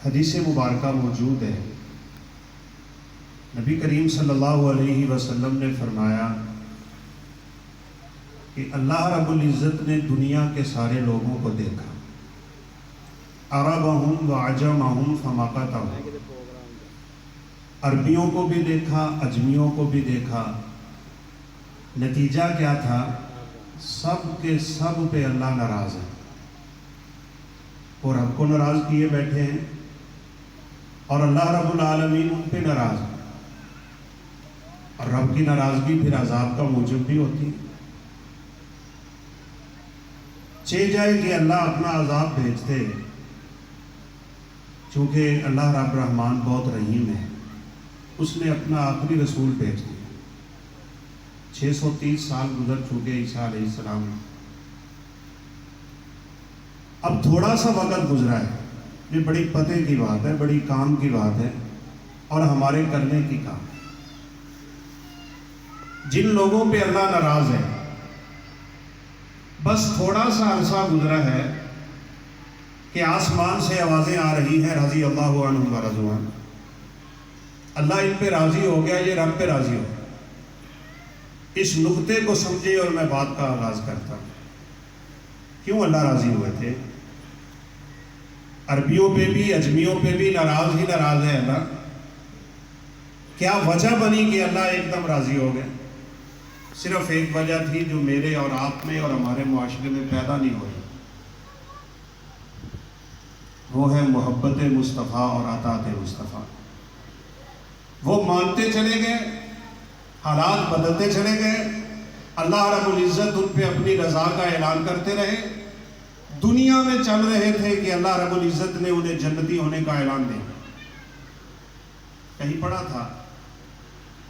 حدیث مبارکہ موجود ہے. نبی کریم صلی اللہ علیہ وسلم نے فرمایا کہ اللہ رب العزت نے دنیا کے سارے لوگوں کو دیکھا، عربہم وعجمہم فمقتہم، عربیوں کو بھی دیکھا، اجمیوں کو بھی دیکھا. نتیجہ کیا تھا؟ سب کے سب پہ اللہ ناراض ہے، اور رب کو ناراض کیے بیٹھے ہیں، اور اللہ رب العالمین ان پہ ناراض ہے. اور رب کی ناراضگی پھر عذاب کا موجب بھی ہوتی ہے. چاہ جائے کہ اللہ اپنا عذاب بھیجتے، چونکہ اللہ رب رحمان بہت رحیم ہے، اس نے اپنا آخری رسول بھیج دیا. 630 سال گزر چکے عیسیٰ علیہ السلام. اب تھوڑا سا وقت گزرا ہے، یہ بڑی پتے کی بات ہے، بڑی کام کی بات ہے، اور ہمارے کرنے کی کام. جن لوگوں پہ اللہ ناراض ہے، بس تھوڑا سا عرصہ گزرا ہے کہ آسمان سے آوازیں آ رہی ہیں رضی اللہ عنہم ورضوا عنہ. اللہ ان پہ راضی ہو گیا، یہ رب پہ راضی ہو گیا. اس نقطے کو سمجھے اور میں بات کا آغاز کرتا ہوں. کیوں اللہ راضی ہوئے تھے؟ عربیوں پہ بھی اجمیوں پہ بھی ناراض ہی ناراض ہے اللہ. کیا وجہ بنی کہ اللہ ایک دم راضی ہو گئے؟ صرف ایک وجہ تھی جو میرے اور آپ میں اور ہمارے معاشرے میں پیدا نہیں ہوئی، وہ ہے محبت مصطفیٰ اور اطاعت مصطفیٰ. وہ مانتے چلے گئے، حالات بدلتے چلے گئے، اللہ رب العزت ان پہ اپنی رضا کا اعلان کرتے رہے. دنیا میں چل رہے تھے کہ اللہ رب العزت نے انہیں جنتی ہونے کا اعلان دیا. کہیں پڑھا تھا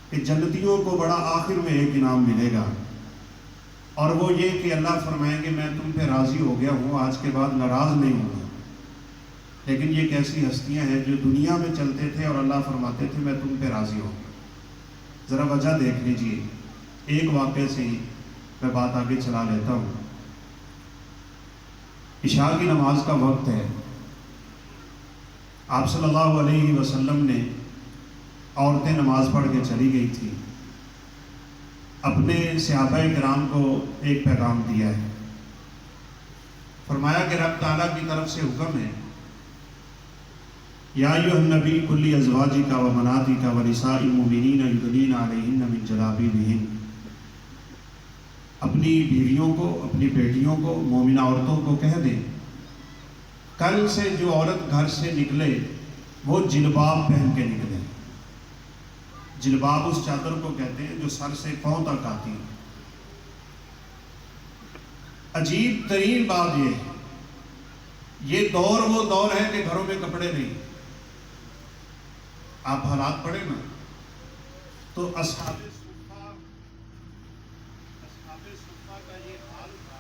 کہ جنتیوں کو بڑا آخر میں ایک انعام ملے گا، اور وہ یہ کہ اللہ فرمائیں گے میں تم پہ راضی ہو گیا ہوں، آج کے بعد ناراض نہیں ہوں گا. لیکن یہ کیسی ہستیاں ہیں جو دنیا میں چلتے تھے اور اللہ فرماتے تھے میں تم پہ راضی ہوں. ذرا وجہ دیکھ لیجئے. ایک واقعے سے ہی میں بات آگے چلا لیتا ہوں. عشاء کی نماز کا وقت ہے. آپ صلی اللہ علیہ وسلم نے عورتیں نماز پڑھ کے چلی گئی تھی. اپنے صحابہ کرام کو ایک پیغام دیا ہے. فرمایا کہ رب تعالیٰ کی طرف سے حکم ہے، یا ایھا النبی کل ازواجک و بناتک و نساء المؤمنین یدنین علیہن من جلابیبہن. اپنی بیویوں کو، اپنی بیٹیوں کو، مومنہ عورتوں کو کہہ دیں کل سے جو عورت گھر سے نکلے وہ جلباب پہن کے نکلے. جلباب اس چادر کو کہتے ہیں جو سر سے پاؤں تک آتی ہے. عجیب ترین بات یہ ہے، یہ دور وہ دور ہے کہ گھروں میں کپڑے نہیں. آپ حالات پڑھیں نا تو اصحاب صفہ کا یہ حال تھا.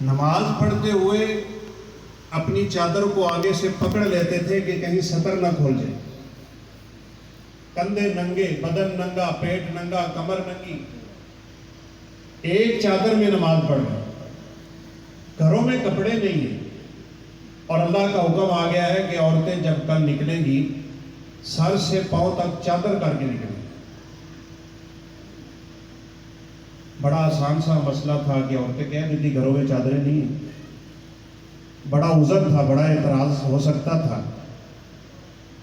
نماز پڑھتے ہوئے اپنی چادر کو آگے سے پکڑ لیتے تھے کہ کہیں سطر نہ کھول جائے. کندھے ننگے، بدن ننگا، پیٹ ننگا، کمر ننگی، ایک چادر میں نماز پڑھ رہے. گھروں میں کپڑے نہیں ہیں، اور اللہ کا حکم آ گیا ہے کہ عورتیں جب کل نکلیں گی سر سے پاؤں تک چادر کر کے نکلیں. بڑا آسان سا مسئلہ تھا کہ عورتیں کہہ دیتی گھروں میں چادریں نہیں ہیں. بڑا عذر تھا، بڑا اعتراض ہو سکتا تھا،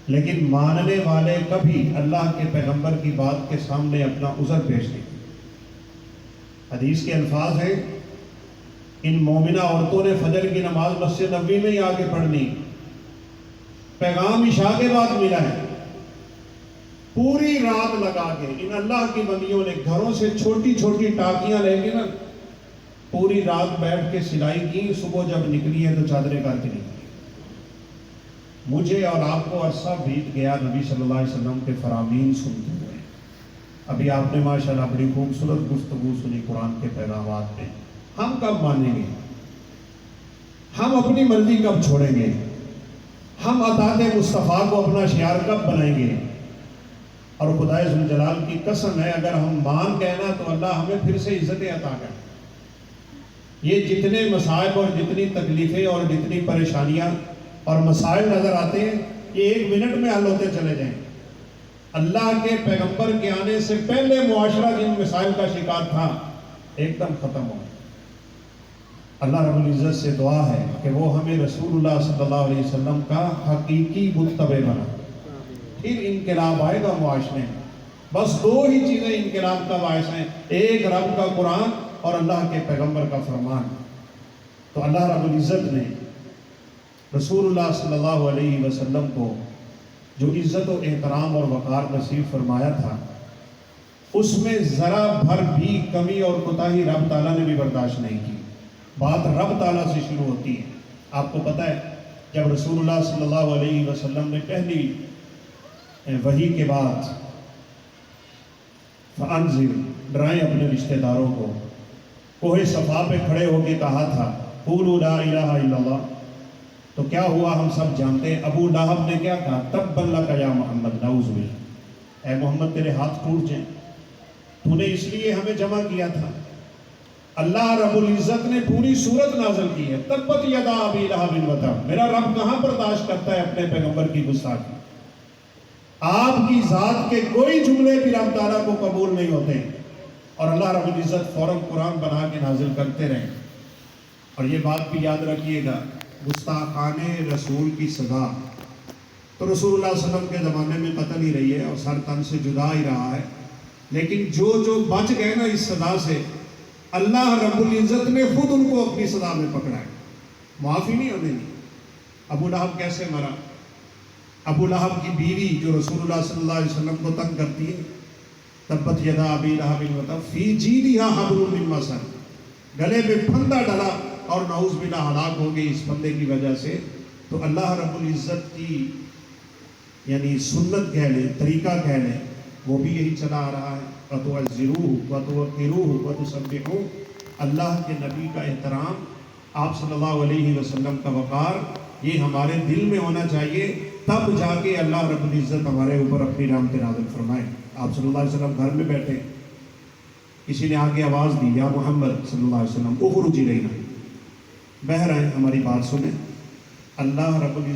لیکن ماننے والے کبھی اللہ کے پیغمبر کی بات کے سامنے اپنا عذر پیش نہیں. حدیث کے الفاظ ہیں ان مومنہ عورتوں نے فجر کی نماز مسجد نبوی میں ہی آ کے پڑھنی. پیغام عشاء کے بعد ملا ہے. پوری رات لگا کے ان اللہ کی بندیوں نے گھروں سے چھوٹی چھوٹی ٹاکیاں لے کے نا پوری رات بیٹھ کے سلائی کی. صبح جب نکلی ہے تو چادریں کر کے نکلی. مجھے اور آپ کو عرصہ بیت گیا نبی صلی اللہ علیہ وسلم کے فرامین سنتے ہوئے. ابھی آپ نے ماشاءاللہ بڑی خوبصورت گفتگو سنی قرآن کے پیغامات میں. ہم کب مانیں گے؟ ہم اپنی مرضی کب چھوڑیں گے؟ ہم اطاعت مصطفیٰ کو اپنا شعار کب بنائیں گے؟ اور خدائے ذوالجلال کی قسم ہے اگر ہم مان گئے نا تو اللہ ہمیں پھر سے عزت عطا کرے. یہ جتنے مصائب اور جتنی تکلیفیں اور جتنی پریشانیاں اور مسائل نظر آتے ہیں یہ 1 منٹ میں حل ہوتے چلے جائیں. اللہ کے پیغمبر کے آنے سے پہلے معاشرہ جن مسائل کا شکار تھا ایک دم ختم ہو. اللہ رب العزت سے دعا ہے کہ وہ ہمیں رسول اللہ صلی اللہ علیہ وسلم کا حقیقی متبع بنا. پھر انقلاب آئے گا معاشرے میں. بس 2 ہی چیزیں انقلاب کا باعث ہیں، ایک رب کا قرآن اور اللہ کے پیغمبر کا فرمان. تو اللہ رب العزت نے رسول اللہ صلی اللہ علیہ وسلم کو جو عزت و احترام اور وقار نصیب فرمایا تھا اس میں ذرا بھر بھی کمی اور کوتاہی رب تعالیٰ نے بھی برداشت نہیں کی. بات رب تعالیٰ سے شروع ہوتی ہے. آپ کو پتہ ہے جب رسول اللہ صلی اللہ علیہ وسلم نے پہلی وحی کے بعد فَأَنذِرْ ڈرائیں اپنے رشتہ داروں کو، کوہ صفا پہ کھڑے ہو کے کہا تھا قولوا لا الہ الا اللہ، تو کیا ہوا ہم سب جانتے ہیں. ابو لہب نے کیا کہا تبا لک یا محمد، نعوذ باللہ، اے محمد تیرے ہاتھ ٹوٹ جائیں، تو نے اس لیے ہمیں جمع کیا تھا. اللہ رب العزت نے پوری سورت نازل کی ہے تبت یدا ابی لہب وتب. میرا رب کہاں برداشت کرتا ہے اپنے پیغمبر کی گستاخی. آپ کی ذات کے کوئی جملے بھی رب تعالیٰ کو قبول نہیں ہوتے اور اللہ رب العزت فوراً قرآن بنا کے نازل کرتے رہیں. اور یہ بات بھی یاد رکھیے گا، گستاخان رسول کی سزا تو رسول اللہ صلی اللہ علیہ وسلم کے زمانے میں قتل ہی رہی ہے اور سر تن سے جدا ہی رہا ہے، لیکن جو بچ گئے نا اس سزا سے اللہ رب العزت نے خود ان کو اپنی سزا میں پکڑا ہے، معافی نہیں ہونے دی. ابو لہب کیسے مرا؟ ابو لہب کی بیوی جو رسول اللہ صلی اللہ علیہ وسلم کو تنگ کرتی ہے، تبت یدا ابی لہب وتب فی جیدہا حبل من مسد، گلے میں پھندا ڈلا اور نعوذ باللہ ہلاک ہو گئی اس بندے کی وجہ سے. تو اللہ رب العزت کی یعنی سنت کہہ لیں، طریقہ کہہ لیں، وہ بھی یہی چلا آ رہا ہے. وَتُعَزِّرُوهُ وَتُوَقِّرُوهُ وَتُسَبِّحُوهُ، اللہ کے نبی کا احترام، آپ صلی اللہ علیہ وسلم کا وقار، یہ ہمارے دل میں ہونا چاہیے، تب جا کے اللہ رب العزت ہمارے اوپر اپنی رحمت نازل فرمائے. آپ صلی اللہ علیہ وسلم گھر میں بیٹھے، کسی نے آگے آواز دی یا محمد صلی اللہ علیہ وسلم اخرج الینا، بہر آئیں ہماری بات سنیں. اللہ رب العزت